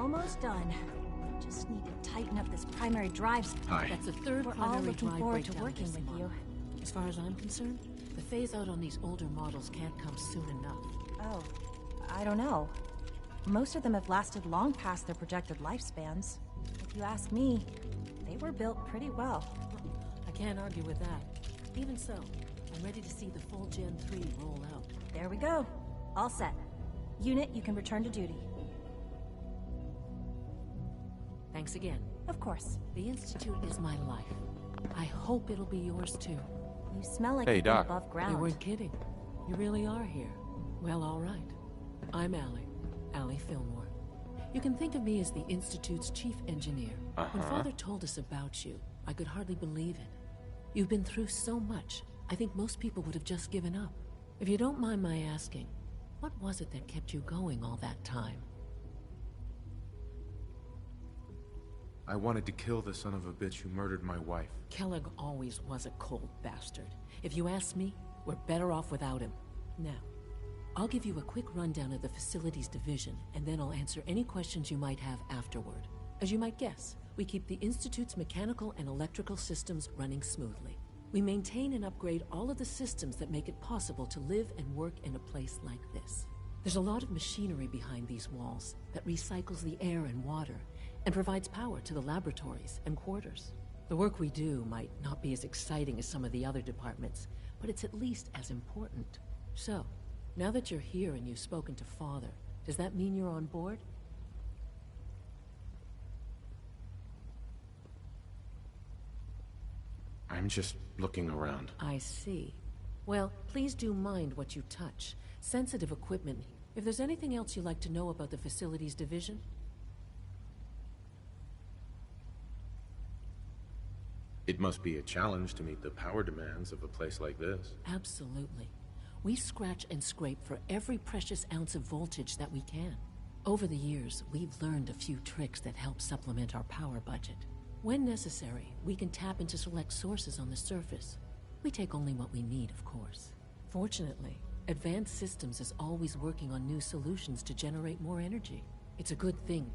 Almost done. Just need to tighten up this primary drive. Hi. That's the third We're all primary looking drive forward to breakdown working this with month. you. As far as I'm concerned, the phase-out on these older models can't come soon enough. Oh, I don't know. Most of them have lasted long past their projected lifespans. If you ask me, they were built pretty well. I can't argue with that. Even so, I'm ready to see the full Gen 3 roll out. There we go. All set. Unit, you can return to duty. Thanks again. Of course. The Institute is my life. I hope it'll be yours too. You smell like Hey, you've been Doc. above ground. You weren't kidding. You really are here. Well, all right. I'm Allie Fillmore. You can think of me as the Institute's chief engineer. When Father told us about you, I could hardly believe it. You've been through so much, I think most people would have just given up. If you don't mind my asking, what was it that kept you going all that time? I wanted to kill the son of a bitch who murdered my wife. Kellogg always was a cold bastard. If you ask me, we're better off without him. Now, I'll give you a quick rundown of the Facilities Division, and then I'll answer any questions you might have afterward. As you might guess, we keep the Institute's mechanical and electrical systems running smoothly. We maintain and upgrade all of the systems that make it possible to live and work in a place like this. There's a lot of machinery behind these walls that recycles the air and water and provides power to the laboratories and quarters. The work we do might not be as exciting as some of the other departments, but it's at least as important. So, now that you're here and you've spoken to Father, does that mean you're on board? I'm just looking around. I see. Well, please do mind what you touch. Sensitive equipment. If there's anything else you'd like to know about the Facilities Division? It must be a challenge to meet the power demands of a place like this. Absolutely. We scratch and scrape for every precious ounce of voltage that we can. Over the years, we've learned a few tricks that help supplement our power budget. When necessary, we can tap into select sources on the surface. We take only what we need, of course. Fortunately, Advanced Systems is always working on new solutions to generate more energy. It's a good thing.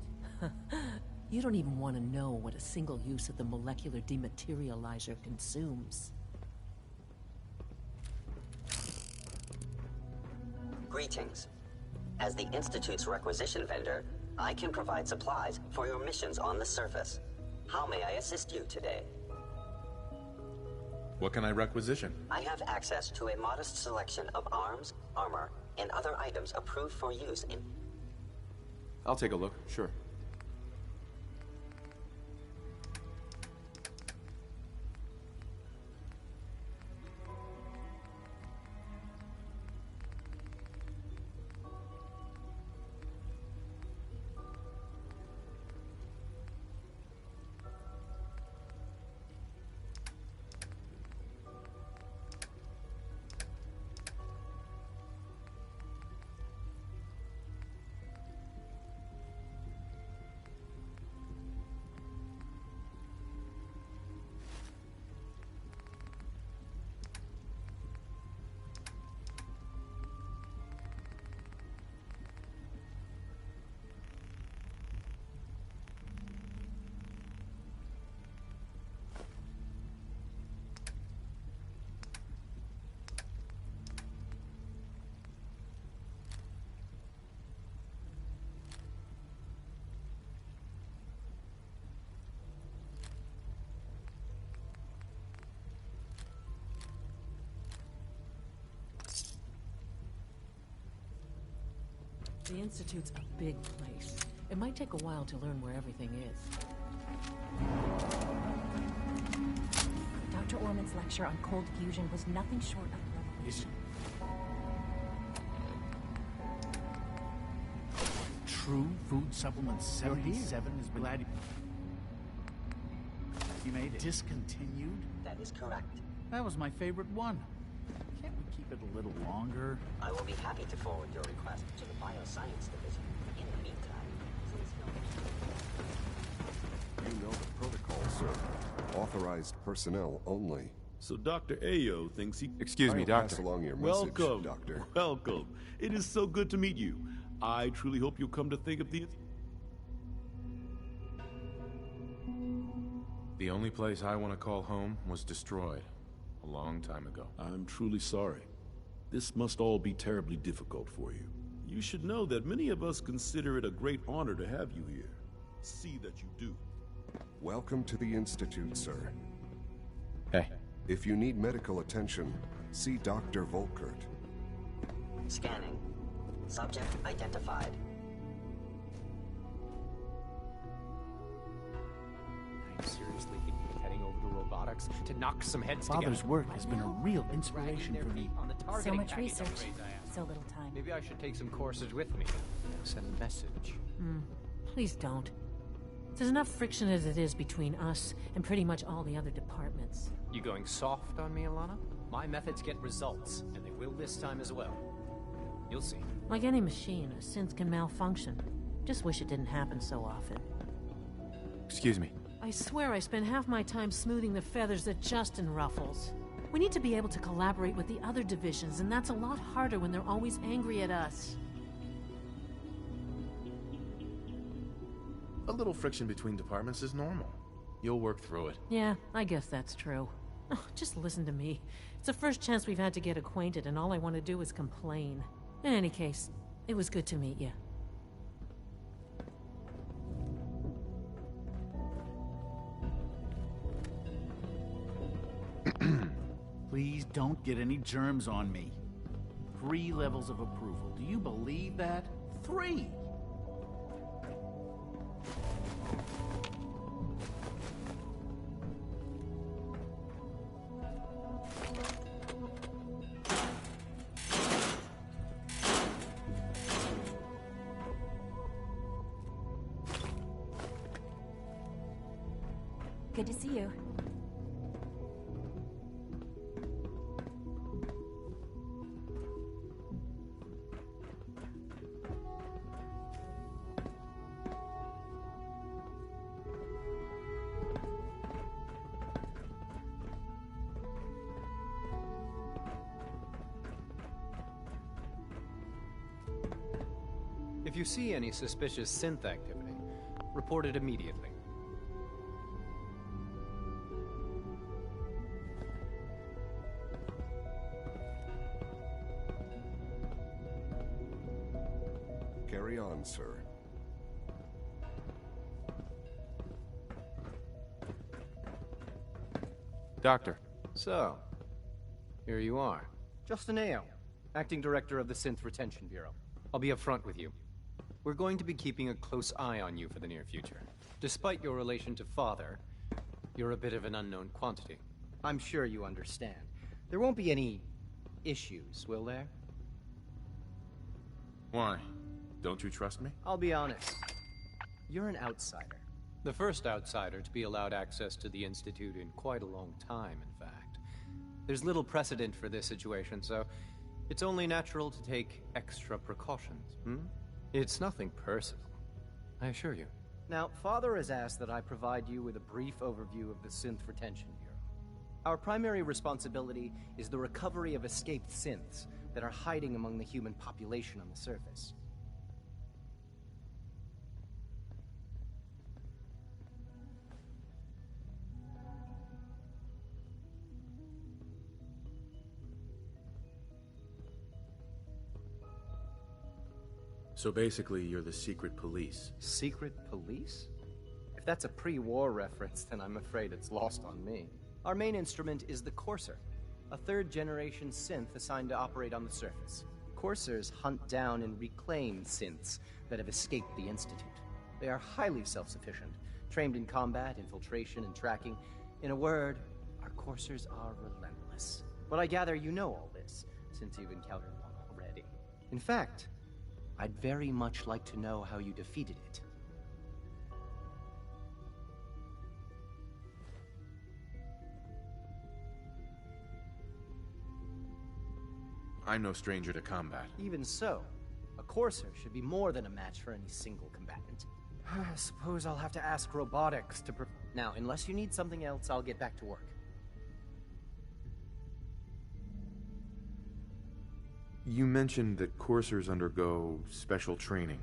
You don't even want to know what a single use of the molecular dematerializer consumes. Greetings. As the Institute's requisition vendor, I can provide supplies for your missions on the surface. How may I assist you today? What can I requisition? I have access to a modest selection of arms, armor, and other items approved for use in... I'll take a look, sure. The Institute's a big place. It might take a while to learn where everything is. Dr. Orman's lecture on cold fusion was nothing short of revelation. True Food Supplement 77 is glad you made it. Discontinued? That is correct. That was my favorite one. Can't we keep it a little longer? I will be happy to forward your request to the Bioscience Division. In the meantime, please You know the protocol, sir. Authorized personnel only. So Dr. Ayo thinks he... Excuse me, I'll pass Doctor. along your message, Welcome, Doctor. welcome. It is so good to meet you. I truly hope you'll come to think of the... The only place I want to call home was destroyed a long time ago. I'm truly sorry. This must all be terribly difficult for you. You should know that many of us consider it a great honor to have you here. See that you do. Welcome to the Institute, sir. Hey. If you need medical attention, see Dr. Volkert. Scanning. Subject identified. I'm seriously thinking of heading over to robotics to knock some heads Father's together. work has been a real inspiration for me. On the So targeting much package research, upgrades I have. so little time. Maybe I should take some courses with me. Send a message. Please don't. There's enough friction as it is between us and pretty much all the other departments. You going soft on me, Alana? My methods get results, and they will this time as well. You'll see. Like any machine, a synth can malfunction. Just wish it didn't happen so often. Excuse me. I swear I spend half my time smoothing the feathers that Justin ruffles. We need to be able to collaborate with the other divisions, and that's a lot harder when they're always angry at us. A little friction between departments is normal. You'll work through it. Yeah, I guess that's true. Oh, just listen to me. It's the first chance we've had to get acquainted, and all I want to do is complain. In any case, it was good to meet you. Please don't get any germs on me. 3 levels of approval. Do you believe that? 3! Good to see you. If you see any suspicious synth activity, report it immediately. Carry on, sir. Doctor. So, here you are. Justin Ayo, Acting Director of the Synth Retention Bureau. I'll be upfront with you. We're going to be keeping a close eye on you for the near future. Despite your relation to Father, you're a bit of an unknown quantity. I'm sure you understand. There won't be any issues, will there? Why? Don't you trust me? I'll be honest. You're an outsider. The first outsider to be allowed access to the Institute in quite a long time, in fact. There's little precedent for this situation, so it's only natural to take extra precautions, It's nothing personal, I assure you. Now, Father has asked that I provide you with a brief overview of the Synth Retention Bureau. Our primary responsibility is the recovery of escaped synths that are hiding among the human population on the surface. So basically, you're the secret police. Secret police? If that's a pre-war reference, then I'm afraid it's lost on me. Our main instrument is the Courser, a third-generation synth assigned to operate on the surface. Coursers hunt down and reclaim synths that have escaped the Institute. They are highly self-sufficient, trained in combat, infiltration, and tracking. In a word, our Coursers are relentless. But I gather you know all this, since you've encountered one already. In fact, I'd very much like to know how you defeated it. I'm no stranger to combat. Even so, a Courser should be more than a match for any single combatant. I suppose I'll have to ask robotics to Now, unless you need something else, I'll get back to work. You mentioned that coursers undergo special training.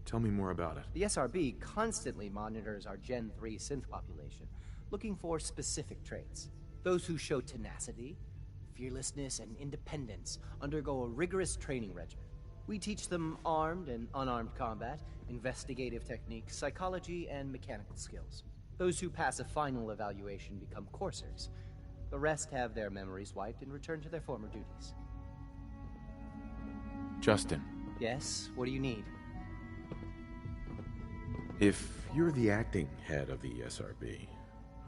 Tell me more about it. The SRB constantly monitors our Gen 3 synth population. looking for specific traits. Those who show tenacity, fearlessness, and independence undergo a rigorous training regimen. We teach them armed and unarmed combat, investigative techniques, psychology, and mechanical skills. Those who pass a final evaluation become coursers. The rest have their memories wiped and return to their former duties. Justin. Yes, what do you need? If you're the acting head of the SRB,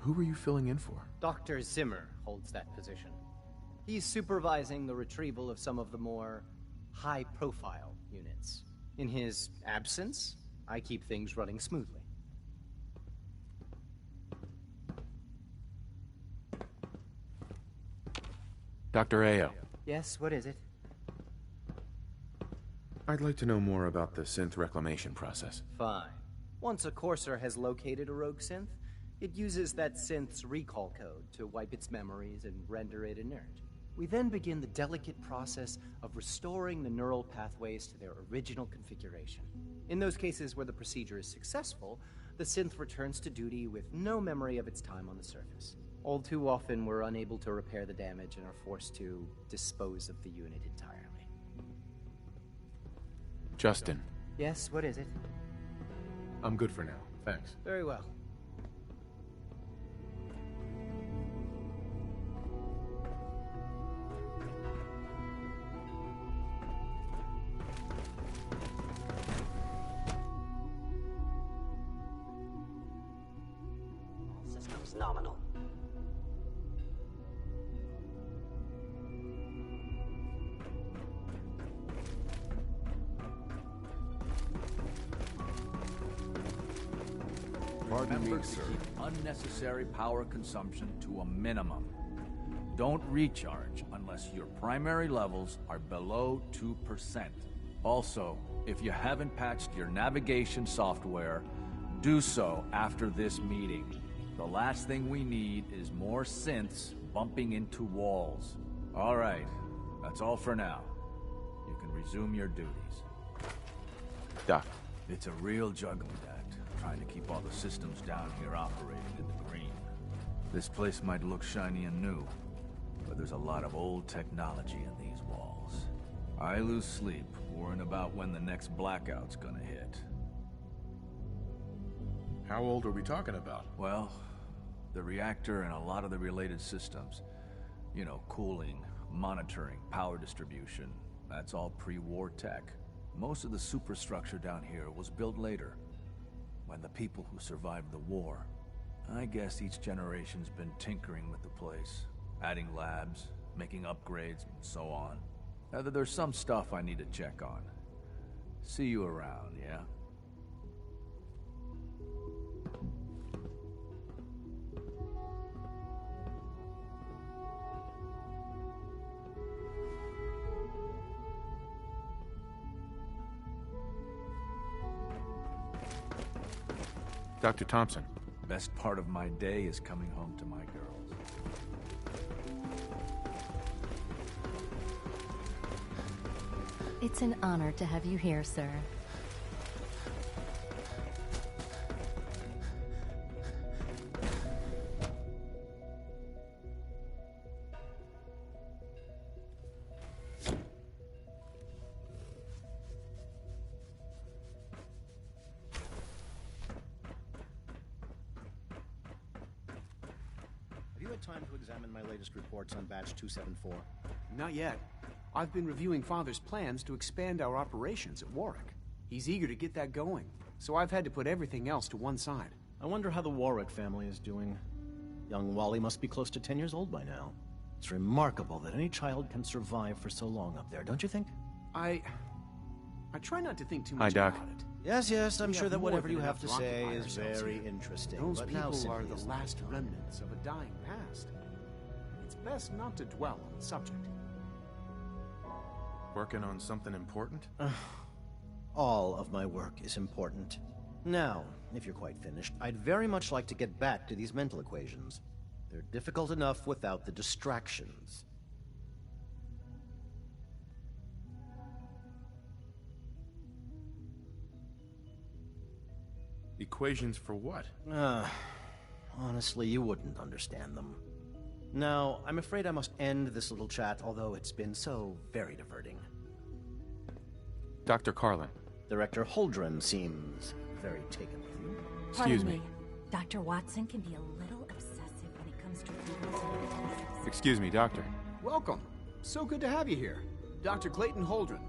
who are you filling in for? Dr. Zimmer holds that position. He's supervising the retrieval of some of the more high-profile units. In his absence, I keep things running smoothly. Dr. Ayo. Yes, what is it? I'd like to know more about the synth reclamation process. Fine. Once a courser has located a rogue synth, it uses that synth's recall code to wipe its memories and render it inert. We then begin the delicate process of restoring the neural pathways to their original configuration. In those cases where the procedure is successful, the synth returns to duty with no memory of its time on the surface. All too often, we're unable to repair the damage and are forced to dispose of the unit entirely. Justin. Yes, what is it? I'm good for now. Thanks. Very well. All systems nominal. Pardon Remember me, to sir. keep unnecessary power consumption to a minimum. Don't recharge unless your primary levels are below 2%. Also, if you haven't patched your navigation software, do so after this meeting. The last thing we need is more synths bumping into walls. All right, that's all for now. You can resume your duties. Doc. It's a real juggling act, trying to keep all the systems down here operating in the green. This place might look shiny and new, but there's a lot of old technology in these walls. I lose sleep worrying about when the next blackout's gonna hit. How old are we talking about? Well, the reactor and a lot of the related systems. You know, cooling, monitoring, power distribution. That's all pre-war tech. Most of the superstructure down here was built later, when the people who survived the war. I guess each generation's been tinkering with the place, adding labs, making upgrades, and so on. There's some stuff I need to check on. See you around, yeah? Dr. Thompson. Best part of my day is coming home to my girls. It's an honor to have you here, sir. Have you had time to examine my latest reports on Batch 274? Not yet. I've been reviewing Father's plans to expand our operations at Warwick. He's eager to get that going, so I've had to put everything else to one side. I wonder how the Warwick family is doing. Young Wally must be close to 10 years old by now. It's remarkable that any child can survive for so long up there, don't you think? I try not to think too Hi, much Doc. about it. Yes, I'm We sure have that more whatever than you have enough to to say occupy is ourselves very here. interesting, Those but now people simply are the isn't last time. remnants of a dying past. It's best not to dwell on the subject. Working on something important? All of my work is important. Now, if you're quite finished, I'd very much like to get back to these mental equations. They're difficult enough without the distractions. Equations for what? Honestly, you wouldn't understand them. Now, I'm afraid I must end this little chat, although it's been so very diverting. Dr. Carlin. Director Holdren seems very taken with you. Excuse me. Dr. Watson can be a little obsessive when it comes to rules and regulations. Excuse me, Doctor. Welcome. So good to have you here. Dr. Clayton Holdren,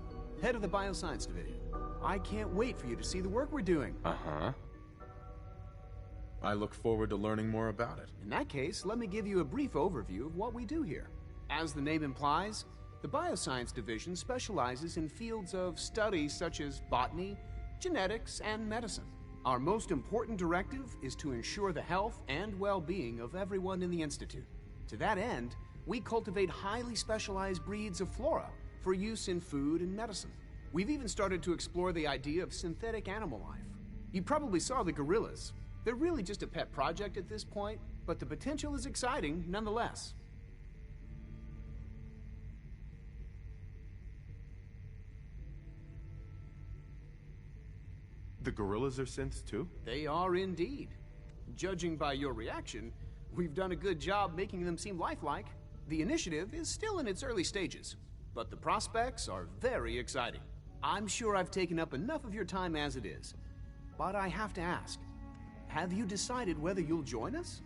head of the Bioscience Division. I can't wait for you to see the work we're doing. Uh-huh. I look forward to learning more about it. In that case, let me give you a brief overview of what we do here. As the name implies, the Bioscience Division specializes in fields of study such as botany, genetics, and medicine. Our most important directive is to ensure the health and well-being of everyone in the Institute. To that end, we cultivate highly specialized breeds of flora for use in food and medicine. We've even started to explore the idea of synthetic animal life. You probably saw the gorillas. They're really just a pet project at this point, but the potential is exciting nonetheless. The gorillas are synths too? They are indeed. Judging by your reaction, we've done a good job making them seem lifelike. The initiative is still in its early stages, but the prospects are very exciting. I'm sure I've taken up enough of your time as it is, but I have to ask, have you decided whether you'll join us?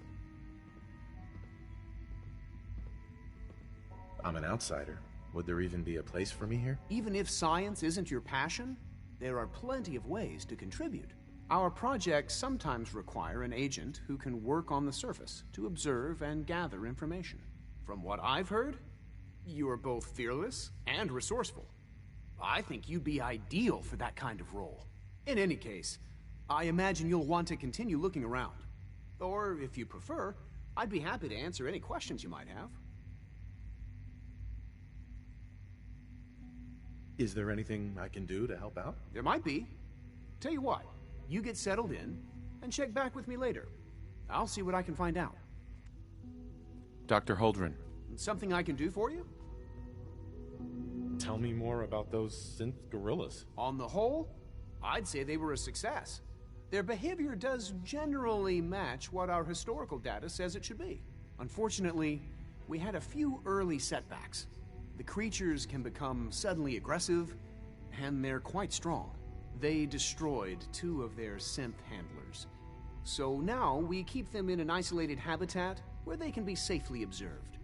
I'm an outsider. Would there even be a place for me here? Even if science isn't your passion, there are plenty of ways to contribute. Our projects sometimes require an agent who can work on the surface to observe and gather information. From what I've heard, you are both fearless and resourceful. I think you'd be ideal for that kind of role. In any case, I imagine you'll want to continue looking around. Or, if you prefer, I'd be happy to answer any questions you might have. Is there anything I can do to help out? There might be. Tell you what, you get settled in, and check back with me later. I'll see what I can find out. Dr. Holdren. Something I can do for you? Tell me more about those synth gorillas. On the whole, I'd say they were a success. Their behavior does generally match what our historical data says it should be. Unfortunately, we had a few early setbacks. The creatures can become suddenly aggressive, and they're quite strong. They destroyed 2 of their synth handlers. So now we keep them in an isolated habitat where they can be safely observed.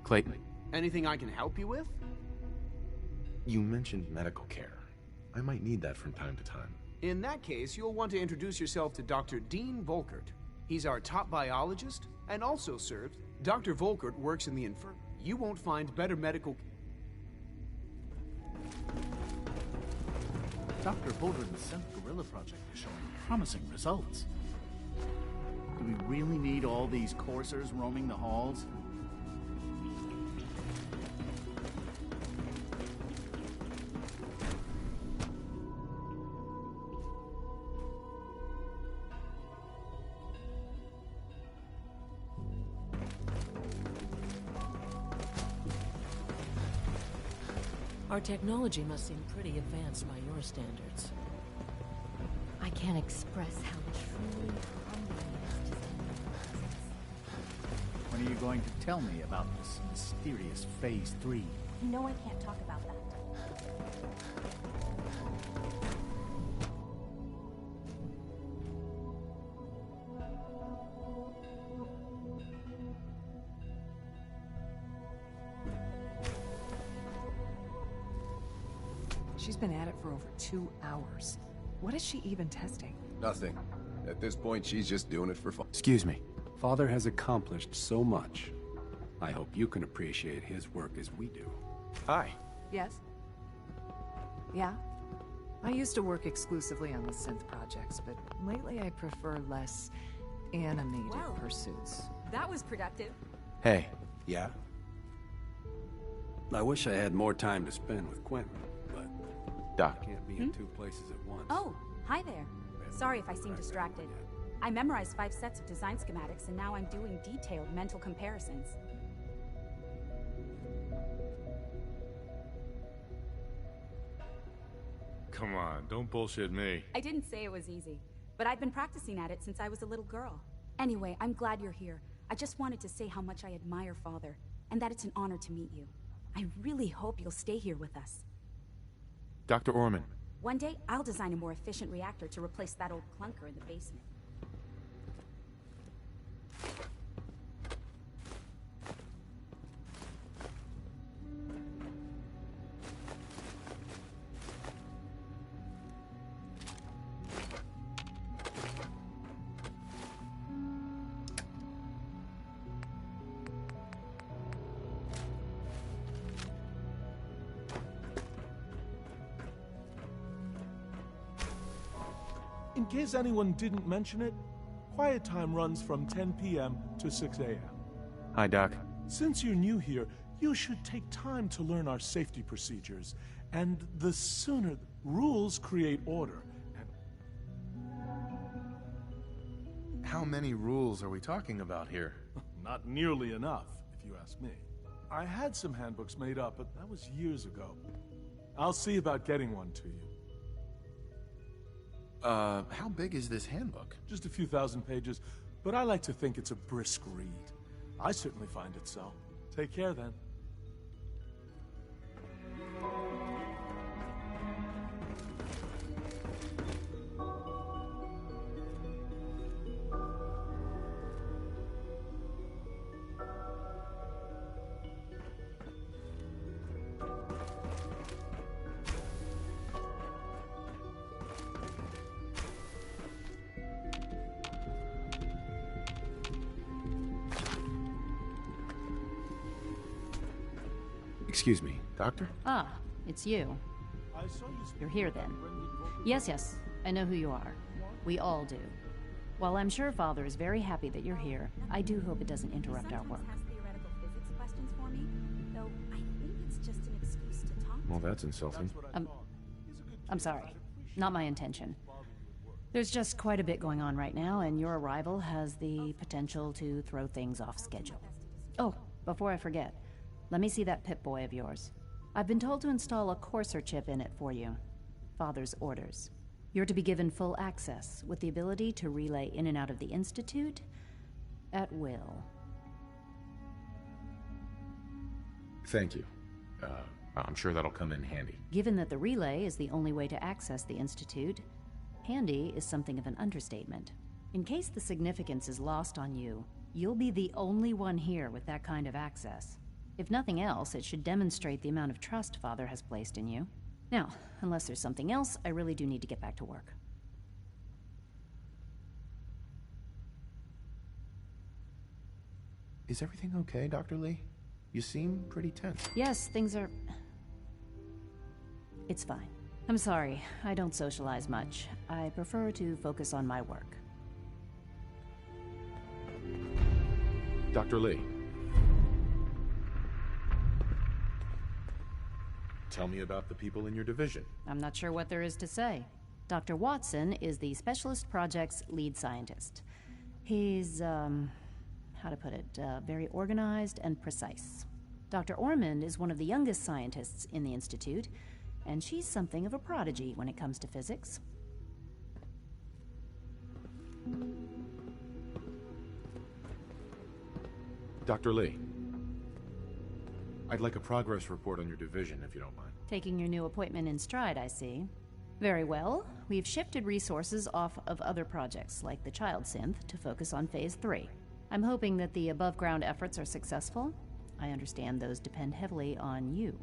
Clayton. Anything I can help you with? You mentioned medical care. I might need that from time to time. In that case, you'll want to introduce yourself to Dr. Dean Volkert. He's our top biologist, and also served. Dr. Volkert works in the infirmary. You won't find better medical... Dr. Holdren's Synth Gorilla project is showing promising results. Do we really need all these coursers roaming the halls? Our technology must seem pretty advanced by your standards. I can't express how truly humbling it is to stand in your presence. When are you going to tell me about this mysterious Phase 3? You know I can't talk about that. She's been at it for over 2 hours. What is she even testing? Nothing. At this point, she's just doing it for fun. Excuse me. Father has accomplished so much. I hope you can appreciate his work as we do. Hi. Yes? Yeah? I used to work exclusively on the synth projects, but lately I prefer less animated pursuits. That was productive. Hey. Yeah? I wish I had more time to spend with Quentin, but Doc. I can't be in 2 places at once. Oh, hi there. Sorry if I seem distracted. I memorized 5 sets of design schematics, and now I'm doing detailed mental comparisons. Come on, don't bullshit me. I didn't say it was easy. but I've been practicing at it since I was a little girl. Anyway, I'm glad you're here. I just wanted to say how much I admire Father, and that it's an honor to meet you. I really hope you'll stay here with us. Dr. Orman. One day, I'll design a more efficient reactor to replace that old clunker in the basement. In case anyone didn't mention it, quiet time runs from 10 p.m. to 6 a.m. Hi, Doc. Since you're new here, you should take time to learn our safety procedures. And the sooner rules create order. How many rules are we talking about here? Not nearly enough, if you ask me. I had some handbooks made up, but that was years ago. I'll see about getting one to you. How big is this handbook? Just a few thousand pages, but I like to think it's a brisk read. I certainly find it so. Take care, then. Excuse me, Doctor? Ah, it's you. You're here then. Yes, I know who you are. We all do. While I'm sure Father is very happy that you're here, I do hope it doesn't interrupt our work. Theoretical physics questions for me, though I think it's just an excuse to talk. Well, that's insulting. I'm sorry. Not my intention. There's just quite a bit going on right now, and your arrival has the potential to throw things off schedule. Oh, before I forget, let me see that Pip-Boy of yours. I've been told to install a Courser chip in it for you. Father's orders. You're to be given full access, with the ability to relay in and out of the Institute at will. Thank you. I'm sure that'll come in handy. Given that the relay is the only way to access the Institute, handy is something of an understatement. In case the significance is lost on you, you'll be the only one here with that kind of access. If nothing else, it should demonstrate the amount of trust Father has placed in you. Now, unless there's something else, I really do need to get back to work. Is everything okay, Dr. Lee? You seem pretty tense. Yes, things are... It's fine. I'm sorry, I don't socialize much. I prefer to focus on my work. Dr. Lee. Tell me about the people in your division. I'm not sure what there is to say. Dr. Watson is the Specialist Project's lead scientist. He's, how to put it, very organized and precise. Dr. Ormond is one of the youngest scientists in the Institute, and she's something of a prodigy when it comes to physics. Dr. Lee. I'd like a progress report on your division, if you don't mind. Taking your new appointment in stride, I see. Very well. We've shifted resources off of other projects, like the Child Synth, to focus on Phase 3. I'm hoping that the above-ground efforts are successful. I understand those depend heavily on you.